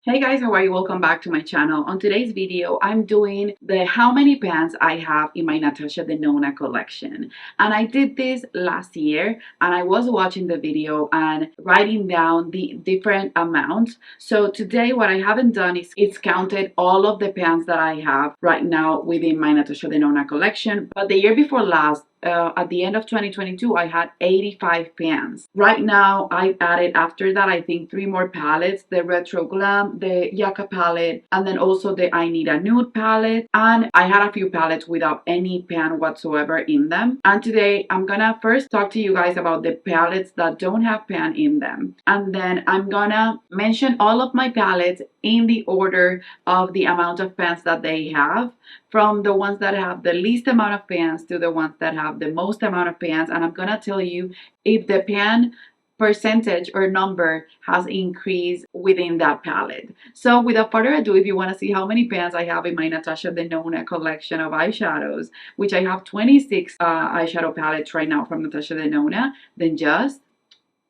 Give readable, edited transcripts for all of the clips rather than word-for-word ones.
Hey guys, how are you? Welcome back to my channel. On today's video, I'm doing the how many pans I have in my Natasha Denona collection. And I did this last year and I was watching the video and writing down the different amounts. So today what I haven't done is it's counted all of the pans that I have right now within my Natasha Denona collection. But the year before last, at the end of 2022, I had 85 pans. Right now, I added after that, I think 3 more palettes, the Retro Glam, the Yucca palette, and then also the I Need a Nude palette. And I had a few palettes without any pan whatsoever in them. And today, I'm gonna first talk to you guys about the palettes that don't have pan in them. And then I'm gonna mention all of my palettes in the order of the amount of pans that they have, from the ones that have the least amount of pans to the ones that have the most amount of pans. And I'm gonna tell you if the pan percentage or number has increased within that palette. So without further ado, if you want to see how many pans I have in my Natasha Denona collection of eyeshadows, which I have 26 eyeshadow palettes right now from Natasha Denona, then just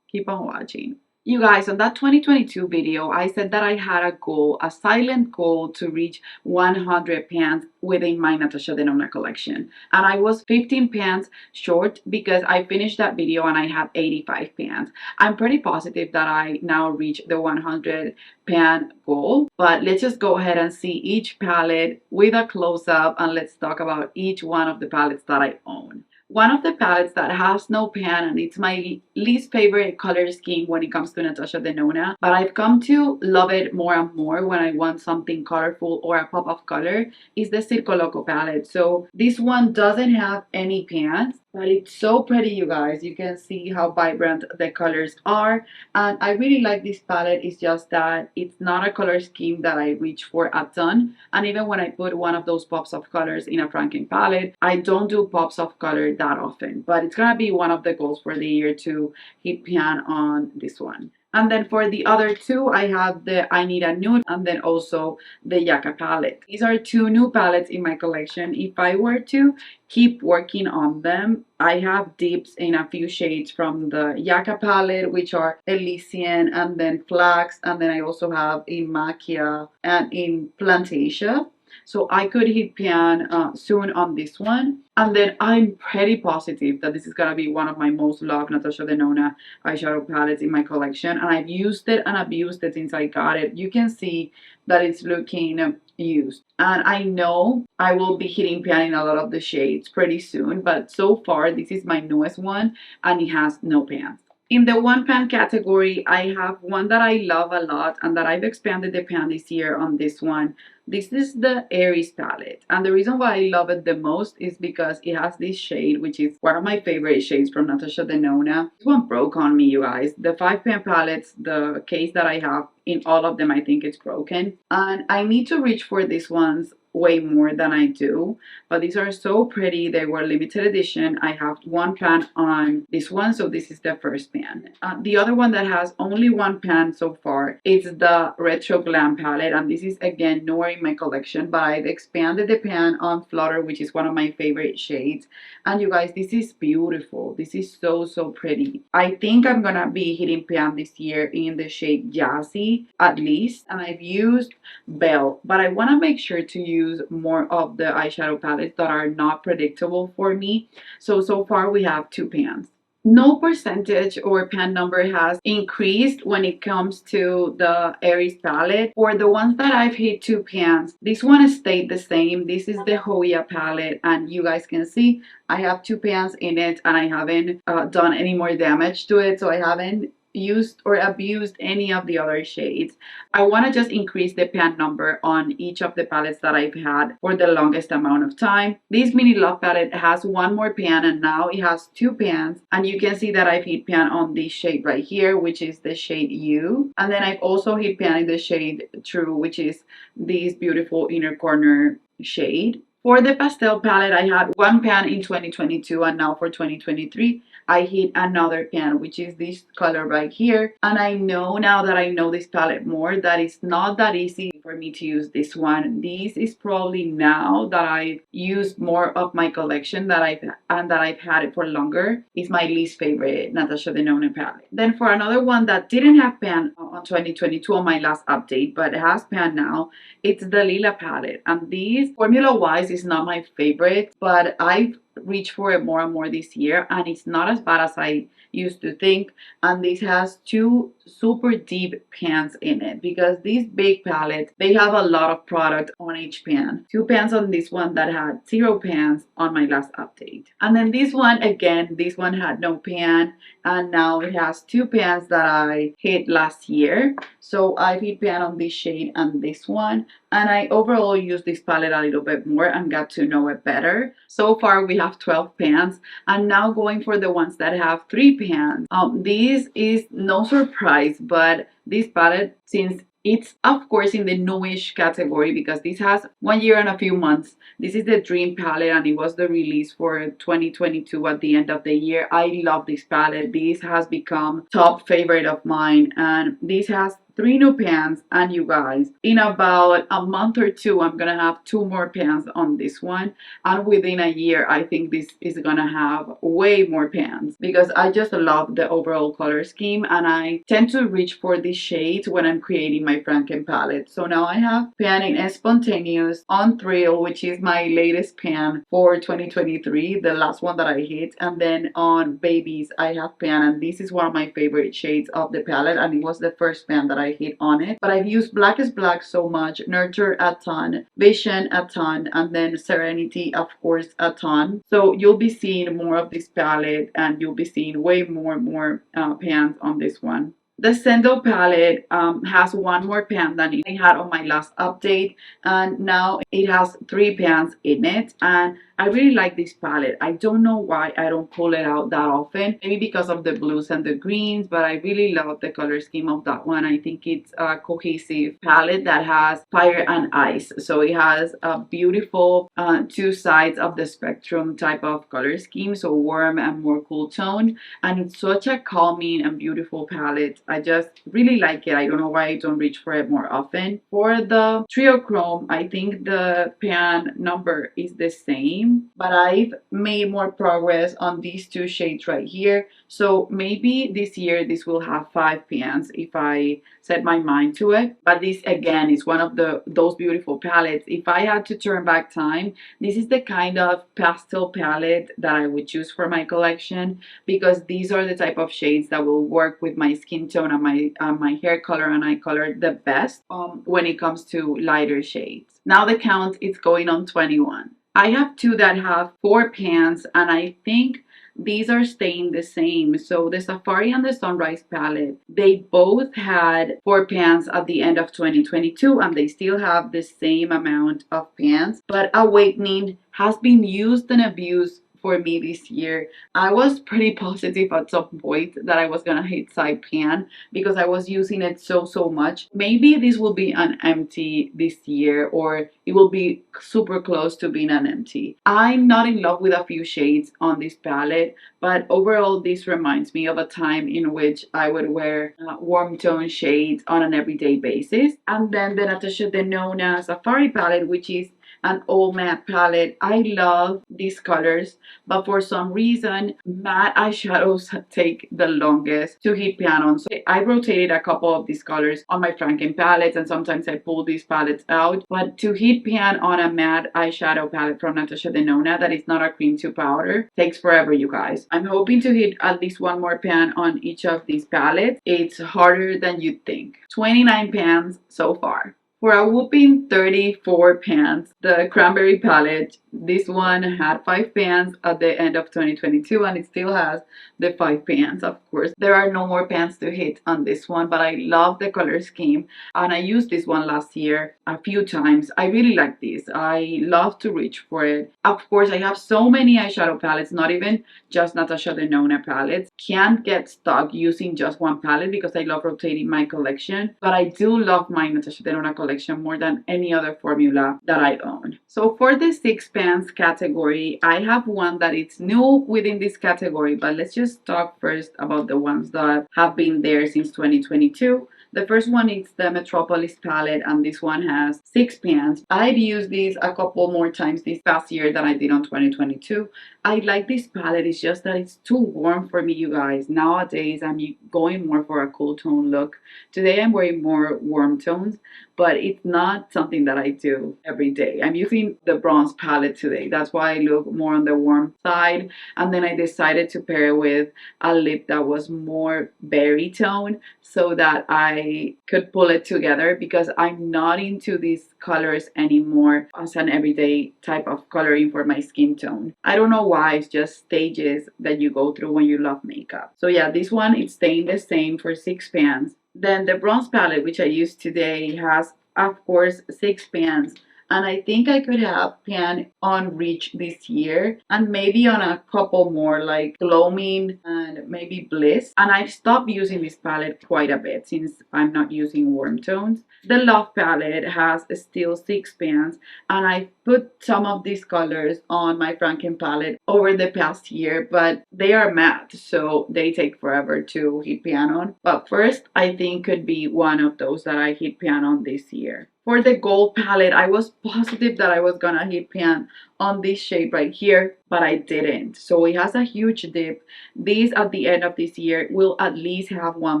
keep on watching. You guys, on that 2022 video, I said that I had a goal, a silent goal to reach 100 pans within my Natasha Denona collection. And I was 15 pans short because I finished that video and I had 85 pans. I'm pretty positive that I now reached the 100 pan goal, but let's just go ahead and see each palette with a close-up and let's talk about each one of the palettes that I own. One of the palettes that has no pan, and it's my least favorite color scheme when it comes to Natasha Denona, but I've come to love it more and more when I want something colorful or a pop of color, is the Circo Loco palette. So this one doesn't have any pans, but it's so pretty, you guys. You can see how vibrant the colors are, and I really like this palette. It's just that it's not a color scheme that I reach for a ton, and even when I put one of those pops of colors in a Franken palette, I don't do pops of color that often, but it's gonna be one of the goals for the year to hit pan on this one. And then for the other two, I have the I Need a Nude and then also the Yucca palette. These are two new palettes in my collection. If I were to keep working on them, I have dips in a few shades from the Yucca palette, which are Elysian and then Flax, and then I also have in Macchia and in Plantasia. So I could hit pan soon on this one. And then I'm pretty positive that this is going to be one of my most loved Natasha Denona eyeshadow palettes in my collection. And I've used it and abused it since I got it. You can see that it's looking used. And I know I will be hitting pan in a lot of the shades pretty soon. But so far, this is my newest one and it has no pans. In the one pan category, I have one that I love a lot and that I've expanded the pan this year on this one. This is the Aries palette, and the reason why I love it the most is because it has this shade, which is one of my favorite shades from Natasha Denona. This one broke on me, you guys. The 5 pan palettes, the case that I have, in all of them, I think it's broken. And I need to reach for these ones way more than I do, but these are so pretty. They were limited edition. I have 1 pan on this one, so this is the first pan. The other one that has only 1 pan so far is the Retro Glam palette, and this is again newer in my collection, but I've expanded the pan on Flutter, which is one of my favorite shades. And you guys, this is beautiful. This is so pretty. I think I'm gonna be hitting pan this year in the shade Jazzy at least, and I've used Belle, but I want to make sure to use more of the eyeshadow palettes that are not predictable for me. So far we have 2 pans. No percentage or pan number has increased when it comes to the Aries palette. For the ones that I've hit 2 pans, this one has stayed the same. This is the Hoya palette, and you guys can see I have 2 pans in it and I haven't done any more damage to it, so I haven't used or abused any of the other shades. I want to just increase the pan number on each of the palettes that I've had for the longest amount of time. This Mini Love palette has 1 more pan and now it has 2 pans, and you can see that I've hit pan on this shade right here, which is the shade U, and then I've also hit pan in the shade True, which is this beautiful inner corner shade. For the pastel palette, I had 1 pan in 2022, and now for 2023 I hit another pan, which is this color right here. And I know now that I know this palette more that it's not that easy for me to use this one. This is probably, now that I've used more of my collection that I've had it for longer, is my least favorite Natasha Denona palette. Then for another one that didn't have pan on 2022 on my last update, but it has pan now, it's the Leela palette. And this, formula wise, is not my favorite, but I've reached for it more and more this year, and it's not as bad as I used to think. And this has two super deep pans in it, because these big palettes, they have a lot of product on each pan. Two pans on this one that had 0 pans on my last update. And then this one, again, this one had no pan, and now it has 2 pans that I hit last year. So I hit pan on this shade and this one, and I overall used this palette a little bit more and got to know it better. So far we have 12 pans, and now going for the ones that have 3 pans. This is no surprise, but this palette, since it's of course in the newish category, because this has 1 year and a few months. This is the Dream palette, and it was the release for 2022 at the end of the year. I love this palette. This has become top favorite of mine, and this has 3 new pans. And you guys, in about a month or two, I'm gonna have 2 more pans on this one, and within a year I think this is gonna have way more pans, because I just love the overall color scheme, and I tend to reach for these shades when I'm creating my Franken palette. So now I have pan in Spontaneous, on Thrill, which is my latest pan for 2023, the last one that I hit, and then on Babies I have pan, and this is one of my favorite shades of the palette, and it was the first pan that I hit on it. But I've used Black is Black so much, Nurture a ton, Vision a ton, and then Serenity, of course, a ton. So you'll be seeing more of this palette, and you'll be seeing way more pans on this one. The Sendo palette has 1 more pan than it had on my last update, and now it has 3 pans in it, and I really like this palette. I don't know why I don't pull it out that often. Maybe because of the blues and the greens, but I really love the color scheme of that one. I think it's a cohesive palette that has fire and ice. So it has a beautiful 2 sides of the spectrum type of color scheme. So warm and more cool tone. And it's such a calming and beautiful palette. I just really like it. I don't know why I don't reach for it more often. For the Trio Chrome, I think the pan number is the same, but I've made more progress on these 2 shades right here. So maybe this year this will have 5 pans if I set my mind to it. But this again is one of those beautiful palettes. If I had to turn back time, this is the kind of pastel palette that I would choose for my collection, because these are the type of shades that will work with my skin tone and my hair color and eye color the best when it comes to lighter shades. Now the count is going on 21. I have 2 that have 4 pans, and I think these are staying the same. So the Safari and the Sunrise palette, they both had 4 pans at the end of 2022, and they still have the same amount of pans. But Awakening has been used and abused for me this year. I was pretty positive at some point that I was gonna hit side pan, because I was using it so much. Maybe this will be an empty this year, or it will be super close to being an empty. I'm not in love with a few shades on this palette, but overall this reminds me of a time in which I would wear warm tone shades on an everyday basis. And then the Natasha Denona Safari palette, which is an all matte palette. I love these colors, but for some reason matte eyeshadows take the longest to hit pan on. So I rotated a couple of these colors on my Franken palettes, and sometimes I pull these palettes out. But to hit pan on a matte eyeshadow palette from Natasha Denona that is not a cream to powder takes forever, you guys. I'm hoping to hit at least 1 more pan on each of these palettes. It's harder than you'd think. 29 pans so far. For a whopping 34 pans, the Cranberry palette, this one had 5 pans at the end of 2022, and it still has the 5 pans, of course. There are no more pans to hit on this one, but I love the color scheme, and I used this one last year a few times. I really like this. I love to reach for it. Of course, I have so many eyeshadow palettes, not even just Natasha Denona palettes. Can't get stuck using just one palette because I love rotating my collection, but I do love my Natasha Denona collection more than any other formula that I own. So for the 6 pans category, I have one that is new within this category, but let's just talk first about the ones that have been there since 2022. The first one is the Metropolis palette, and this one has 6 pans. I've used this a couple more times this past year than I did on 2022. I like this palette, it's just that it's too warm for me, you guys. Nowadays, I'm going more for a cool tone look. Today, I'm wearing more warm tones, but it's not something that I do every day. I'm using the bronze palette today. That's why I look more on the warm side. And then I decided to pair it with a lip that was more berry tone so that I could pull it together, because I'm not into these colors anymore as an everyday type of coloring for my skin tone. I don't know why, it's just stages that you go through when you love makeup. So yeah, this one is staying the same for 6 pans. Then the bronze palette, which I used today, has of course 6 pans. And I think I could have pan on Reach this year and maybe on a couple more like Gloaming and maybe Bliss. And I've stopped using this palette quite a bit since I'm not using warm tones. The Love palette has still 6 pans, and I put some of these colors on my Franken palette over the past year, but they are matte, so they take forever to hit pan on. But first, I think could be one of those that I hit pan on this year. For the gold palette, I was positive that I was gonna hit pan on this shade right here, but I didn't. So it has a huge dip. This at the end of this year will at least have one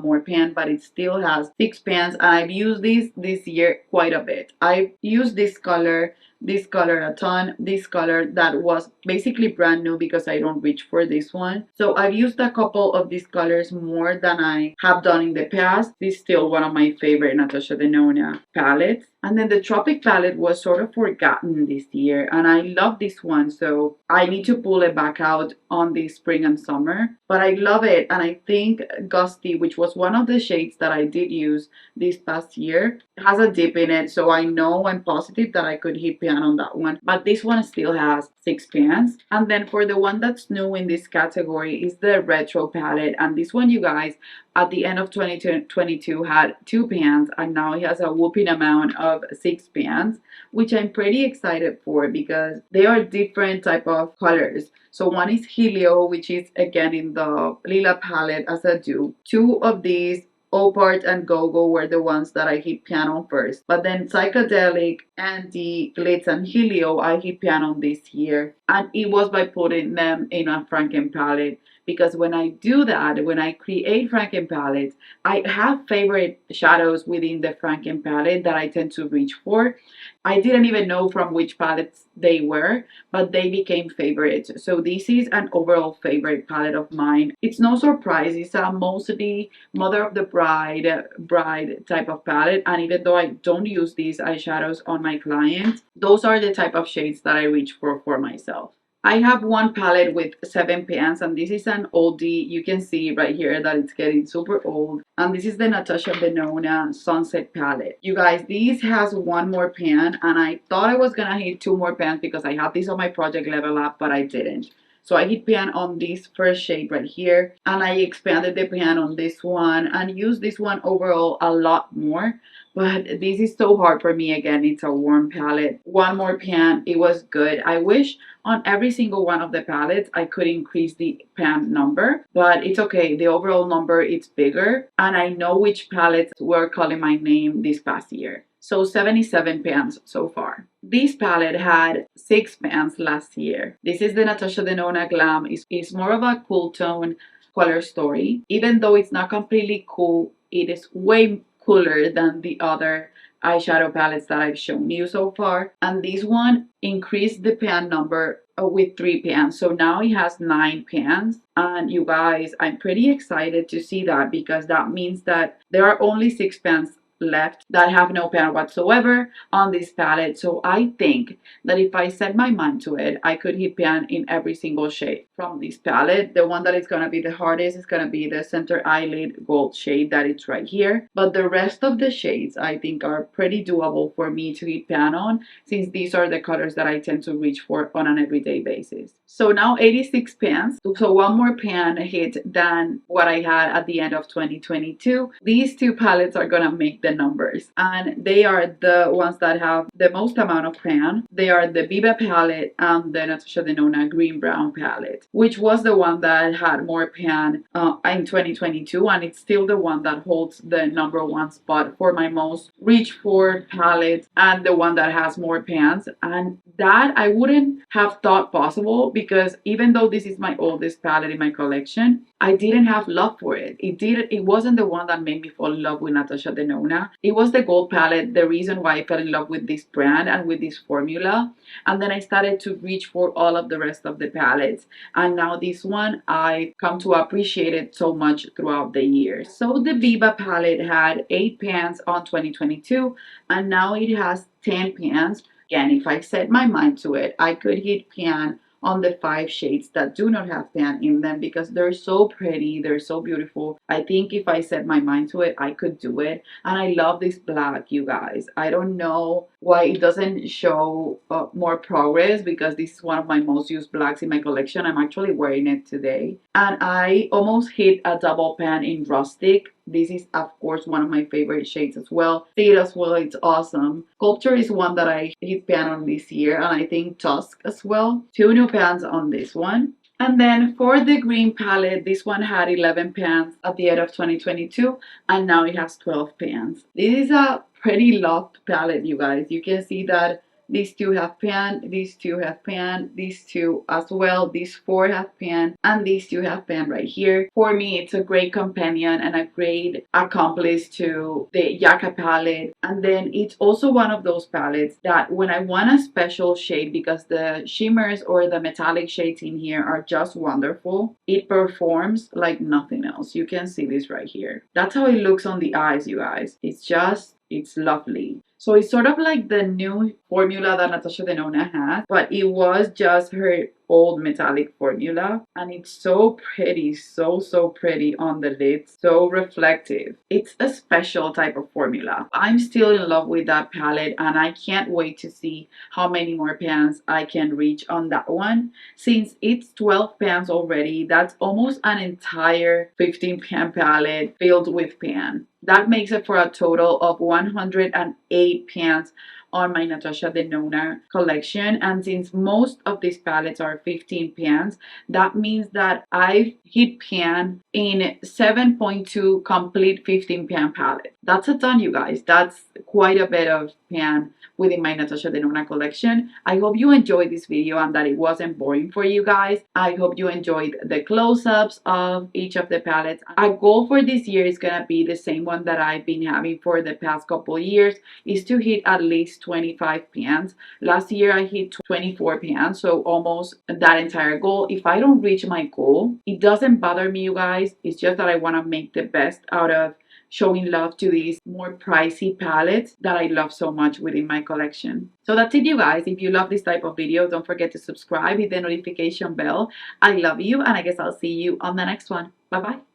more pan, but it still has 6 pans, and I've used this year quite a bit. I've used this color a ton, this color that was basically brand new because I don't reach for this one. So I've used a couple of these colors more than I have done in the past. This is still one of my favorite Natasha Denona palettes. And then the Tropic palette was sort of forgotten this year, and I love this one, so I need to pull it back out on the spring and summer. But I love it, and I think Gusty, which was one of the shades that I did use this past year, has a dip in it, so I know I'm positive that I could hit pan on that one. But this one still has 6 pans. And then for the one that's new in this category is the Retro palette, and this one, you guys, at the end of 2022 had 2 pans, and now it has a whooping amount of 6 pans, which I'm pretty excited for because they are different type of colors. So one is Helio, which is again in the Leela palette as a dupe. Two of these, Opart and Go-Go, were the ones that I hit pan on first. But then Psychedelic and the Glitz and Helio I hit pan on this year. And it was by putting them in a Franken palette. Because when I do that, when I create Franken palettes, I have favorite shadows within the Franken palette that I tend to reach for. I didn't even know from which palettes they were, but they became favorites. So this is an overall favorite palette of mine. It's no surprise, it's a mostly Mother of the bride type of palette. And even though I don't use these eyeshadows on my clients, those are the type of shades that I reach for myself. I have one palette with 7 pans, and this is an oldie. You can see right here that it's getting super old. And this is the Natasha Denona Sunset palette. You guys, this has one more pan, and I thought I was gonna hit 2 more pans because I have this on my project Level Up, but I didn't. So I hit pan on this first shade right here, and I expanded the pan on this one and used this one overall a lot more. But this is so hard for me. Again, it's a warm palette. One more pan, it was good. I wish on every single one of the palettes I could increase the pan number, but it's okay. The overall number, it's bigger, and I know which palettes were calling my name this past year. So 77 pans so far. This palette had 6 pans last year. This is the Natasha Denona Glam. It's more of a cool tone color story. Even though it's not completely cool, it is way cooler than the other eyeshadow palettes that I've shown you so far. And this one increased the pan number with 3 pans. So now it has 9 pans. And you guys, I'm pretty excited to see that because that means that there are only 6 pans left that have no pan whatsoever on this palette. So I think that if I set my mind to it, I could hit pan in every single shade from this palette. The one that is going to be the hardest is going to be the center eyelid gold shade that it's right here. But the rest of the shades I think are pretty doable for me to hit pan on, since these are the colors that I tend to reach for on an everyday basis. So now 86 pans. So one more pan hit than what I had at the end of 2022. These two palettes are going to make the numbers, and they are the ones that have the most amount of pan. They are the Viva palette and the Natasha Denona green brown palette. which was the one that had more pan in 2022, and it's still the one that holds the number one spot for my most reach for palette and the one that has more pans. And that I wouldn't have thought possible, because even though this is my oldest palette in my collection, I didn't have love for it. It wasn't the one that made me fall in love with Natasha Denona. It was the gold palette, the reason why I fell in love with this brand and with this formula. And then I started to reach for all of the rest of the palettes. And now this one, I come to appreciate it so much throughout the years. So the Viva palette had 8 pans on 2022, and now it has 10 pans. Again, if I set my mind to it, I could hit pan on the 5 shades that do not have pan in them, because they're so pretty, they're so beautiful. I think if I set my mind to it, I could do it. And I love this black, you guys. I don't know why it doesn't show more progress, because this is one of my most used blacks in my collection. I'm actually wearing it today. And I almost hit a double pan in Rustic. This is, of course, one of my favorite shades as well. See it as well, it's awesome. Sculpture is one that I hit pan on this year, and I think Tusk as well. 2 new pans on this one. And then for the green palette, this one had 11 pans at the end of 2022, and now it has 12 pans. This is a pretty loved palette, you guys. You can see that these 2 have pan, these 2 have pan, these 2 as well, these 4 have pan, and these 2 have pan right here. For me, it's a great companion and a great accomplice to the Yaka palette. And then it's also one of those palettes that when I want a special shade, because the shimmers or the metallic shades in here are just wonderful, it performs like nothing else. You can see this right here. That's how it looks on the eyes, you guys. It's lovely. So it's sort of like the new formula that Natasha Denona has, but it was just her old metallic formula. And it's so pretty, so pretty on the lids, so reflective. It's a special type of formula. I'm still in love with that palette, and I can't wait to see how many more pans I can reach on that one. Since it's 12 pans already, that's almost an entire 15 pan palette filled with pan. That makes it for a total of 108 pans on my Natasha Denona collection. And since most of these palettes are 15 pans, that means that I've hit pan in 7.2 complete 15 pan palettes. That's a ton, you guys. That's quite a bit of pan within my Natasha Denona collection. I hope you enjoyed this video and that it wasn't boring for you guys. I hope you enjoyed the close-ups of each of the palettes. Our goal for this year is gonna be the same one that I've been having for the past couple years, is to hit at least 25 pans. Last year I hit 24 pans, so almost that entire goal. If I don't reach my goal, it doesn't bother me, you guys. It's just that I want to make the best out of showing love to these more pricey palettes that I love so much within my collection. So that's it, you guys. If you love this type of video, don't forget to subscribe, hit the notification bell. I love you, and I guess I'll see you on the next one. Bye bye.